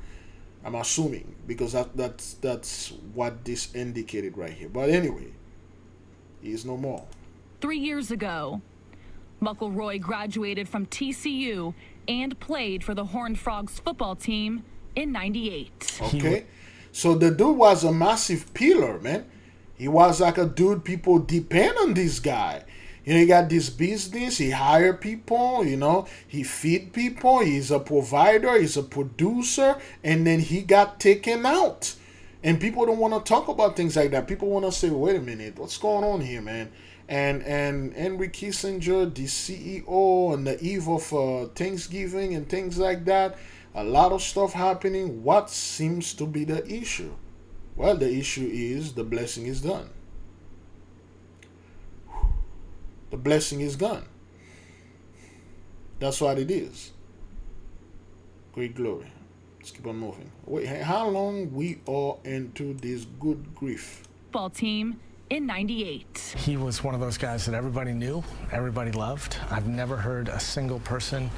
I'm assuming, because that's what this indicated right here. But anyway, he's no more. 3 years ago, McElroy graduated from TCU and played for the Horned Frogs football team in '98. Okay, so the dude was a massive pillar, man. He was like a dude people depend on this guy. You know, he got this business, he hire people, you know, he feed people, he's a provider, he's a producer, and then he got taken out. And people don't want to talk about things like that. People want to say, wait a minute, what's going on here, man? And Henry Kissinger, the CEO, on the eve of Thanksgiving and things like that, a lot of stuff happening. What seems to be the issue? Well, the issue is the blessing is done. The blessing is gone. That's what it is. Great glory. Let's keep on moving. Wait, how long we are into this good grief? Football team in '98. He was one of those guys that everybody knew, everybody loved. I've never heard a single person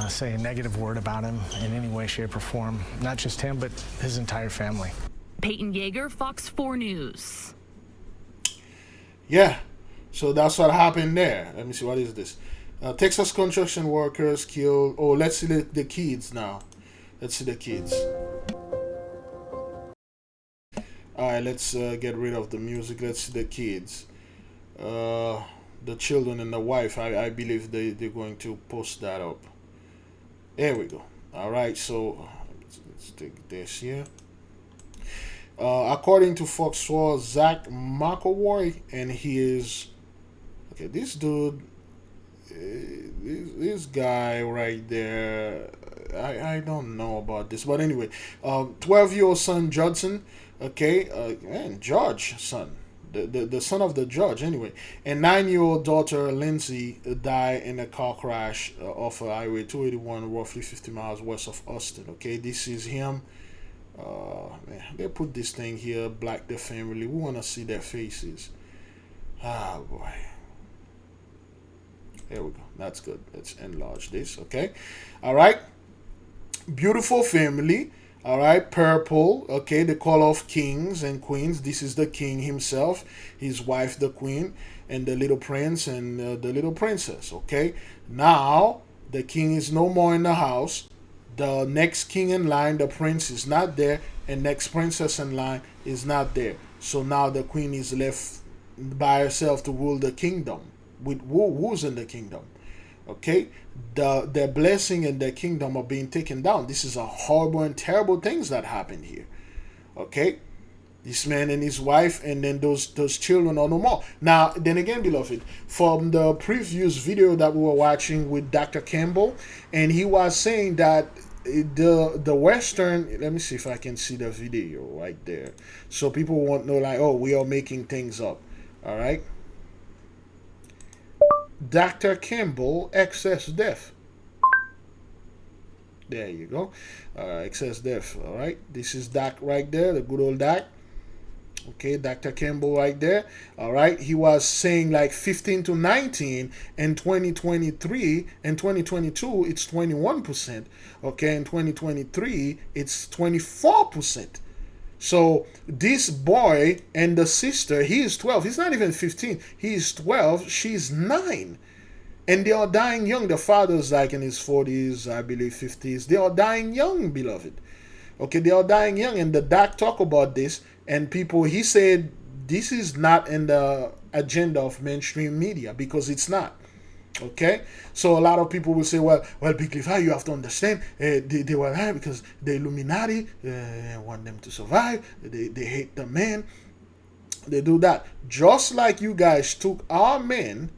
say a negative word about him in any way, shape, or form. Not just him, but his entire family. Peyton Yeager, Fox 4 News. Yeah. So that's what happened there. Let me see, what is this? Texas construction workers killed. Oh, let's see the kids now. Let's see the kids. Alright, let's get rid of the music. Let's see the kids. The children and the wife. I believe they're going to post that up. There we go. Alright, so let's take this here. According to Fox 4, Zach McElroy, and he is... Okay, this dude, this guy right there, I don't know about this, but anyway, 12-year-old son Judson, okay, man, Judge son, the son of the judge, anyway, and 9-year-old daughter Lindsay died in a car crash off Highway 281, roughly 50 miles west of Austin. Okay, this is him. Man, they put this thing here, Black the Family. We want to see their faces. Ah, boy. There we go. That's good. Let's enlarge this. Okay. All right. Beautiful family. All right. Purple. Okay. The color of kings and queens. This is the king himself, his wife, the queen, and the little prince and the little princess. Okay. Now, the king is no more in the house. The next king in line, the prince, is not there. And next princess in line is not there. So now the queen is left by herself to rule the kingdom. With who's in the kingdom, okay? The blessing and the kingdom are being taken down. This is a horrible and terrible things that happened here, okay? This man and his wife, and then those children are no more. Now, then again, beloved, from the previous video that we were watching with Dr. Campbell, and he was saying that the Western, let me see if I can see the video right there, so people won't know like, oh, we are making things up. All right. Dr. Campbell, excess death. There you go. Excess death. All right. This is Doc right there, the good old Doc. Okay, Dr. Campbell right there. All right, he was saying like 15 to 19 in 2023. In 2022, it's 21%. Okay, in 2023, it's 24%. So this boy and the sister, he is 12. He's not even 15. He is 12. She's 9. And they are dying young. The father's like in his 40s, I believe 50s. They are dying young, beloved. Okay, they are dying young. And the doc talk about this. And people, he said, this is not in the agenda of mainstream media because it's not. Okay, so a lot of people will say, well, Big Levi, you have to understand, they were there because the Illuminati want them to survive. They hate the men. They do that. Just like you guys took our men,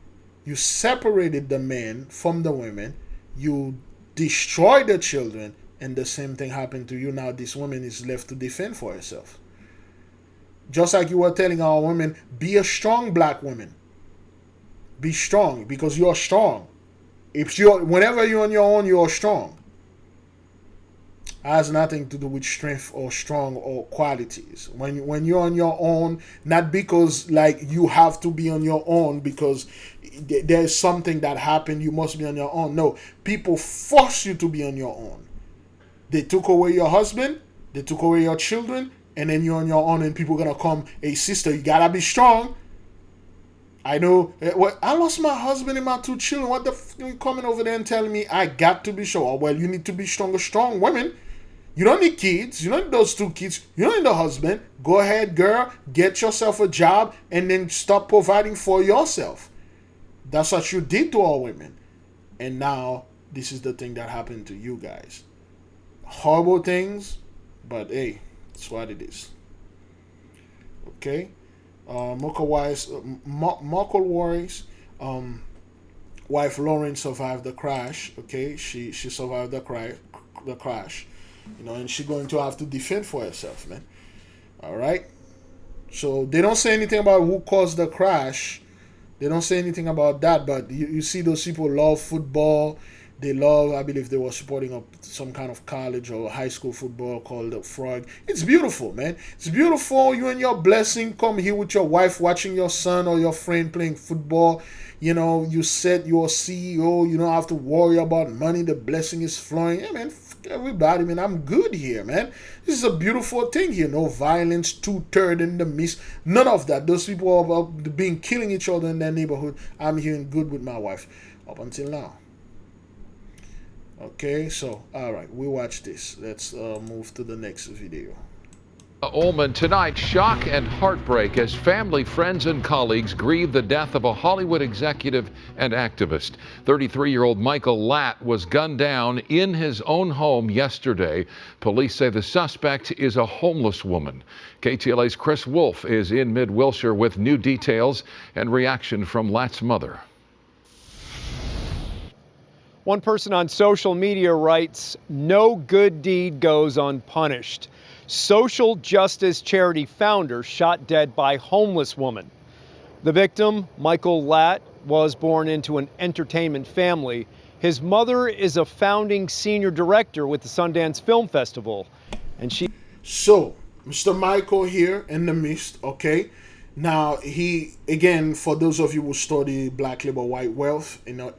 you separated the men from the women, you destroyed the children, and the same thing happened to you. Now this woman is left to defend for herself. Just like you were telling our women, be a strong black woman. Be strong because you're strong. Whenever you're on your own, you're strong. It has nothing to do with strength or strong or qualities. When you're on your own, not because like you have to be on your own because there's something that happened, you must be on your own. No, people force you to be on your own. They took away your husband, they took away your children, and then you're on your own and people are going to come, hey sister, you got to be strong. I know, I lost my husband and my 2 children. What the f are you coming over there and telling me I got to be strong? Well, you need to be stronger, strong women. You don't need kids. You don't need those 2 kids. You don't need a husband. Go ahead, girl. Get yourself a job and then stop providing for yourself. That's what you did to all women. And now, this is the thing that happened to you guys. Horrible things, but hey, it's what it is. Okay? Michael Warren's wife Lauren survived the crash. Okay, she survived the crash. You know, and she's going to have to defend for herself, man. All right. So they don't say anything about who caused the crash. They don't say anything about that. But you see, those people love football. They love, I believe they were supporting some kind of college or high school football called the Frog. It's beautiful, man. It's beautiful. You and your blessing come here with your wife watching your son or your friend playing football. You know, you set your CEO. You don't have to worry about money. The blessing is flowing. Yeah, man, fuck everybody, man. I'm good here, man. This is a beautiful thing here. No violence, 2/3 in the midst. None of that. Those people are being killing each other in their neighborhood. I'm here and good with my wife up until now. Okay, so, all right, we watch this. Let's move to the next video. Ullman tonight, shock and heartbreak as family, friends, and colleagues grieve the death of a Hollywood executive and activist. 33-year-old Michael Latt was gunned down in his own home yesterday. Police say the suspect is a homeless woman. KTLA's Chris Wolf is in Mid-Wilshire with new details and reaction from Latt's mother. One person on social media writes, "No good deed goes unpunished." Social justice charity founder shot dead by homeless woman. The victim, Michael Latt, was born into an entertainment family. His mother is a founding senior director with the Sundance Film Festival. And she... So, Mr. Michael here in the midst, okay? Now, he, again, for those of you who study black labor, white wealth, you know,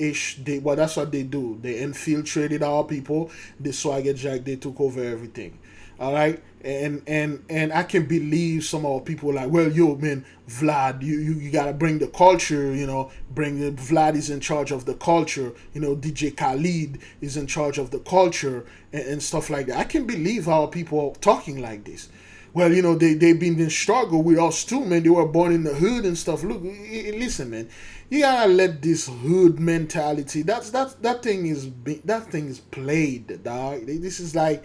well, that's what they do. They infiltrated our people. They swagger jack, they took over everything. All right? And I can believe some of our people like, well, yo, man, Vlad, you got to bring the culture, you know, Vlad is in charge of the culture, you know, DJ Khalid is in charge of the culture and stuff like that. I can believe our people are talking like this. Well, you know, they've been in struggle with us too, man. They were born in the hood and stuff. Look, listen, man. You gotta let this hood mentality. That thing is played, dog. This is like,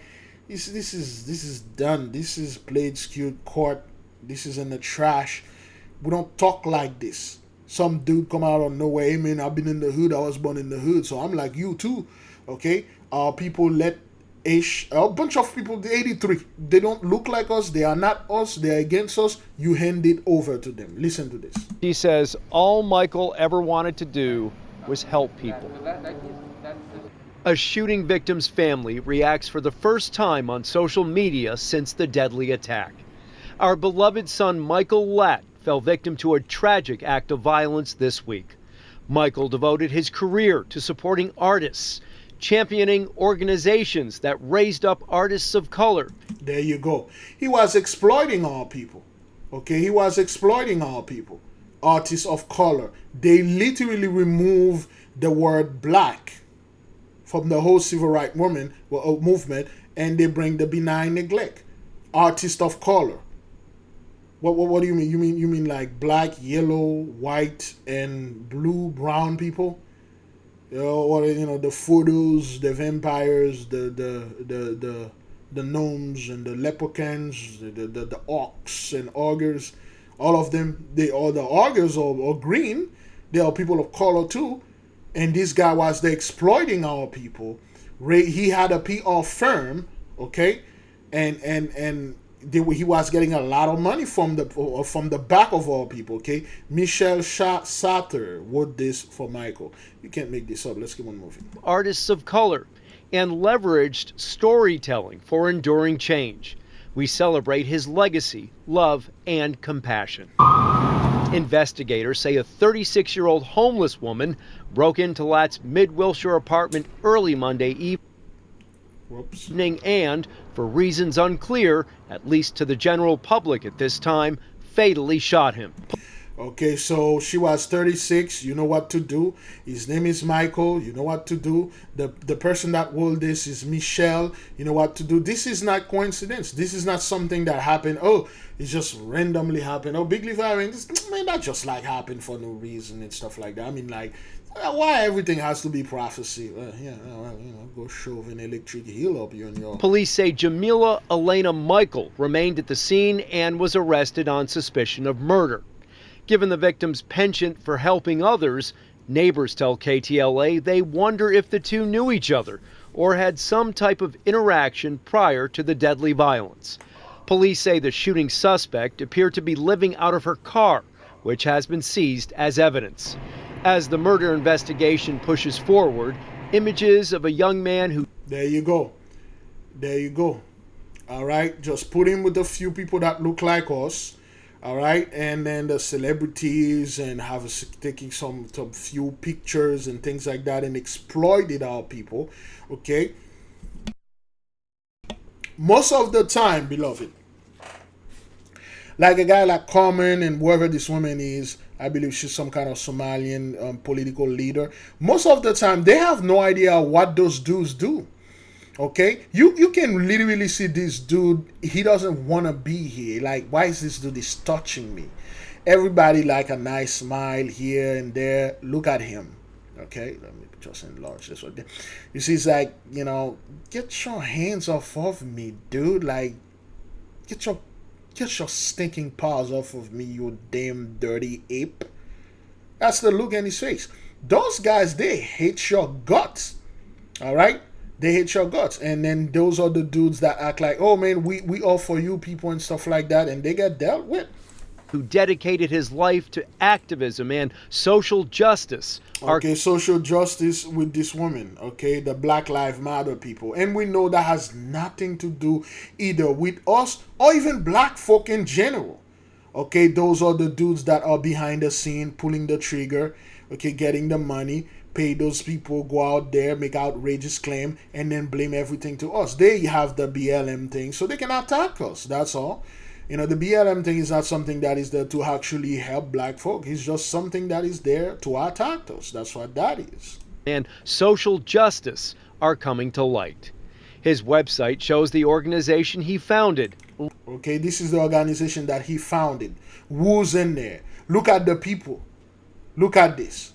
this is done. This is played, skewed, court. This is in the trash. We don't talk like this. Some dude come out of nowhere. Hey, man, I've been in the hood. I was born in the hood, so I'm like you too. Okay, people let. A bunch of people, the 83, they don't look like us, they are not us, they're against us. You hand it over to them. Listen to this. He says all Michael ever wanted to do was help people. A shooting victim's family reacts for the first time on social media since the deadly attack. Our beloved son Michael Latt fell victim to a tragic act of violence this week. Michael devoted his career to supporting artists, championing organizations that raised up artists of color. There you go. He was exploiting our people. Okay, he was exploiting our people. Artists of color. They literally remove the word black from the whole civil rights movement, and they bring the benign neglect. Artists of color. What do you mean? You mean like black, yellow, white, and blue, brown people? Or the photos, the vampires, the gnomes and the leprechauns, the orcs and ogres, all of them. The ogres are green. They are people of color too. And this guy was exploiting our people. He had a PR firm, okay, and he was getting a lot of money from the back of our people, okay. Michel Satter wrote this for Michael. You can't make this up. Let's keep on moving. Artists of color and leveraged storytelling for enduring change. We celebrate his legacy, love, and compassion. Investigators say a 36-year-old homeless woman broke into Latt's Mid-Wilshire apartment early Monday evening and, for reasons unclear, at least to the general public at this time, fatally shot him. Okay, so she was 36. You know what to do. His name is Michael. You know what to do. The person that wrote this is Michelle. You know what to do. This is not coincidence. This is not something that happened. Oh, it just randomly happened. Oh, Big Levi, that just like happened for no reason and stuff like that. I mean, like, why everything has to be prophecy? Go shove an electric heel up you and your... Police say Jamila Elena Michael remained at the scene and was arrested on suspicion of murder. Given the victim's penchant for helping others, neighbors tell KTLA they wonder if the two knew each other or had some type of interaction prior to the deadly violence. Police say the shooting suspect appeared to be living out of her car, which has been seized as evidence. As the murder investigation pushes forward, images of a young man who... There you go. There you go. All right, just put him with a few people that look like us. All right, and then the celebrities and taking some few pictures and things like that and exploited our people. Okay, most of the time, beloved, like a guy like Carmen and whoever this woman is, I believe she's some kind of Somalian political leader. Most of the time, they have no idea what those dudes do. Okay, you can literally see this dude. He doesn't want to be here. Like, why is this dude is touching me? Everybody like a nice smile here and there. Look at him. Okay, let me just enlarge this one. You see, it's like, get your hands off of me, dude. Like, get your stinking paws off of me, you damn dirty ape. That's the look in his face. Those guys, they hate your guts. All right. They hate your guts. And then those are the dudes that act like, oh man, we all for you people and stuff like that, and they get dealt with. Who dedicated his life to activism and social justice. Okay, social justice with this woman, okay, the Black Lives Matter people. And we know that has nothing to do either with us or even black folk in general. Okay, those are the dudes that are behind the scene, pulling the trigger, okay, getting the money. Pay those people, go out there, make outrageous claim, and then blame everything to us. They have the BLM thing, so they can attack us. That's all. The BLM thing is not something that is there to actually help black folk. It's just something that is there to attack us. That's what that is. And social justice are coming to light. His website shows the organization he founded. Okay, this is the organization that he founded. Who's in there? Look at the people. Look at this.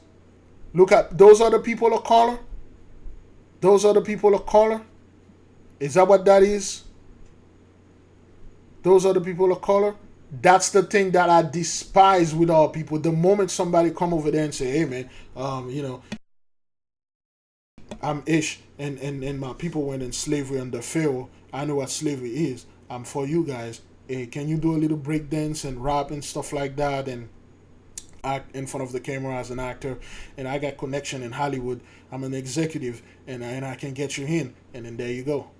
Look at, those are the people of color? Those are the people of color? Is that what that is? Those are the people of color? That's the thing that I despise with our people. The moment somebody come over there and say, hey man, I'm Ish and my people went in slavery under Pharaoh. I know what slavery is. I'm for you guys. Hey, can you do a little break dance and rap and stuff like that and act in front of the camera as an actor, and I got connection in Hollywood. I'm an executive, and I can get you in, and then there you go,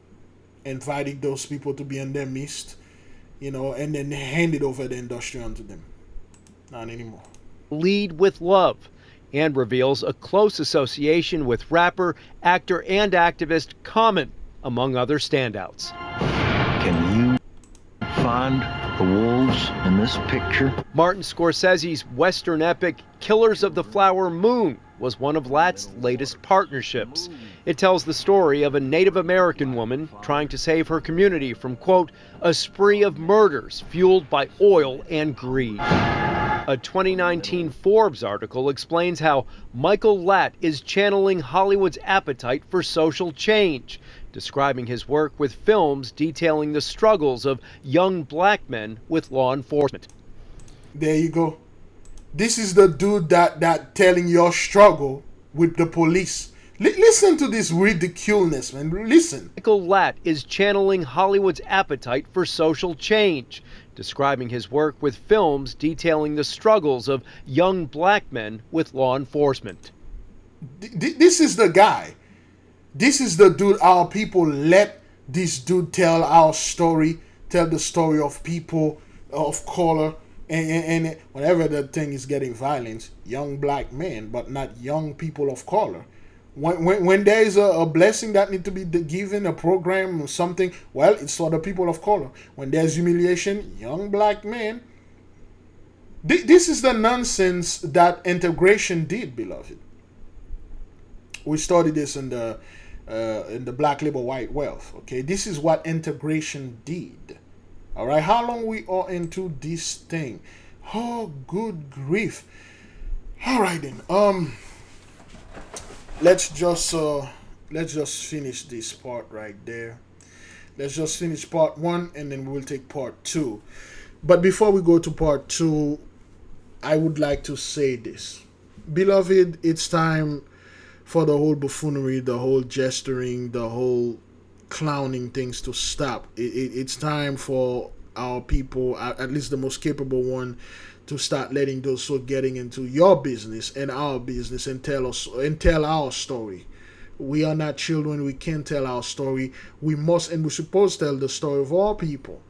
inviting those people to be in their midst, and then handed over the industry onto them. Not anymore. Lead with love, and reveals a close association with rapper, actor, and activist Common, among other standouts. Can you find the wolves in this picture? Martin Scorsese's Western epic Killers of the Flower Moon was one of Lat's latest partnerships. It tells the story of a Native American woman trying to save her community from, quote, a spree of murders fueled by oil and greed. A 2019 Forbes article explains how Michael Lat is channeling Hollywood's appetite for social change, describing his work with films detailing the struggles of young black men with law enforcement. There you go. This is the dude that telling your struggle with the police. Listen to this ridiculousness, man. Listen. Michael Lat is channeling Hollywood's appetite for social change, describing his work with films detailing the struggles of young black men with law enforcement. This is the guy. This is the dude. Our people let this dude tell our story, tell the story of people of color, and whenever the thing is getting violence, young black men, but not young people of color. When there is a blessing that need to be given, a program or something, well, it's for the people of color. When there's humiliation, young black men. This is the nonsense that integration did, beloved. We studied this in the Black Labor White Wealth. Okay, this is what integration did. All right, how long we are into this thing? Oh, good grief! All right then. Let's just finish this part right there. Let's just finish part 1 and then we'll take part 2. But before we go to part 2, I would like to say this. Beloved, it's time for the whole buffoonery, the whole gesturing, the whole clowning things to stop. It's time for our people, at least the most capable one, to start letting those who are getting into your business and our business and tell our story. We are not children. We can't tell our story. We must and we're supposed to tell the story of all people.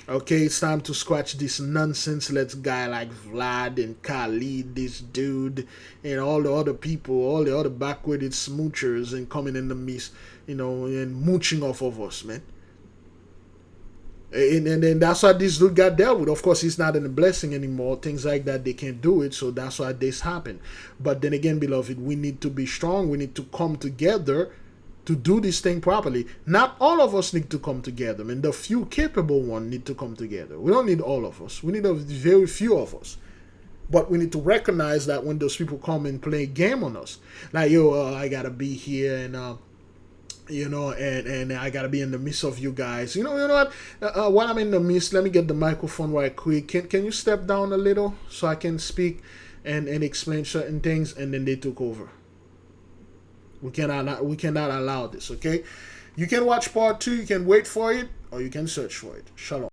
Okay, it's time to scratch this nonsense. Let's guy like Vlad and Khalid, this dude, and all the other people, all the other backwarded smoochers and coming in the midst, and mooching off of us, man. And that's why this dude got dealt with. Of course, he's not in a blessing anymore. Things like that, they can't do it. So that's why this happened. But then again, beloved, we need to be strong. We need to come together to do this thing properly. Not all of us need to come together. I mean, the few capable ones need to come together. We don't need all of us. We need a very few of us. But we need to recognize that when those people come and play a game on us, like, I gotta be here and and I gotta be in the midst of you guys. You know what? While I'm in the midst, let me get the microphone right quick. Can you step down a little so I can speak and explain certain things? And then they took over. We cannot allow this. Okay, you can watch part 2. You can wait for it, or you can search for it. Shalom.